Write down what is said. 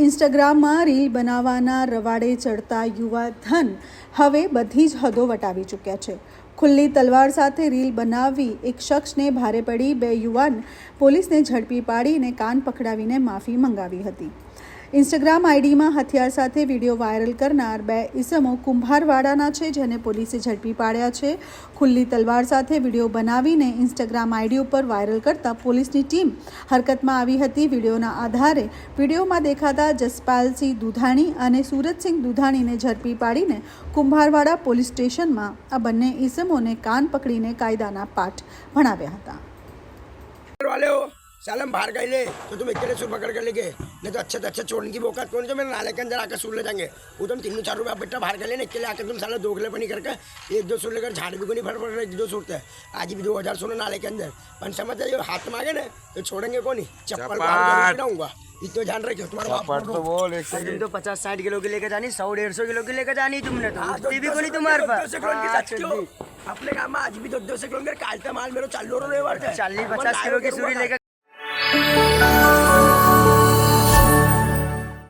ઇન્સ્ટાગ્રામમાં રીલ બનાવવાના રવાડે ચડતા યુવાધન હવે બધી જ હદો વટાવી ચૂક્યા છે. ખુલ્લી તલવાર સાથે રીલ બનાવવી એક શખ્સને ભારે પડી. 2 યુવાન પોલીસને ઝડપી પાડીને કાન પકડાવીને માફી મંગાવી હતી. ઇન્સ્ટાગ્રામ આઈડીમાં હથિયાર સાથે વિડીયો વાયરલ કરનાર 2 ઇસમો કુંભારવાડાના છે, જેને પોલીસે ઝડપી પાડ્યા છે. ખુલ્લી તલવાર સાથે વિડીયો બનાવીને ઇન્સ્ટાગ્રામ આઈડી ઉપર વાયરલ કરતા પોલીસની ટીમ હરકતમાં આવી હતી. વિડીયોના આધારે વિડીયોમાં દેખાતા જસપાલસિંહ દુધાણી અને સુરતસિંહ દુધાણીને ઝડપી પાડીને કુંભારવાડા પોલીસ સ્ટેશનમાં આ બંને ઇસમોને કાન पकड़ीने कायदाना पाठ भणाव्या હતા. सालम बाहर गए ले तो तुम इतने सुर पकड़ कर लेके नहीं तो अच्छे छोड़ने की औकात कौन है? मेरे नाले के अंदर आकर सुर ले जाएंगे वो तुम 3-4 रुपया बेटा बाहर कर लेने के लिए आकर तुम साला दोगले पनी करके 1-2 सुर लेकर झाड़ भी को नहीं फट पड़ रहे 2 सुरते आज भी 2000 सुनो नाले के अंदर पर समझ जाइए हाथ मांगे ना तो छोड़ेंगे कौन ही चप्पल गिराऊंगा इतना ध्यान रखियो. तुम्हारा तो बोल तुम तो 50-60 किलो की लेकर जानी 100-150 किलो की लेकर जानी तुमने तो भी को नहीं तुम्हारे पास अपने काम में आज भी 200 किलो कालता माल मेरे 40 किलो की सूरी लेकर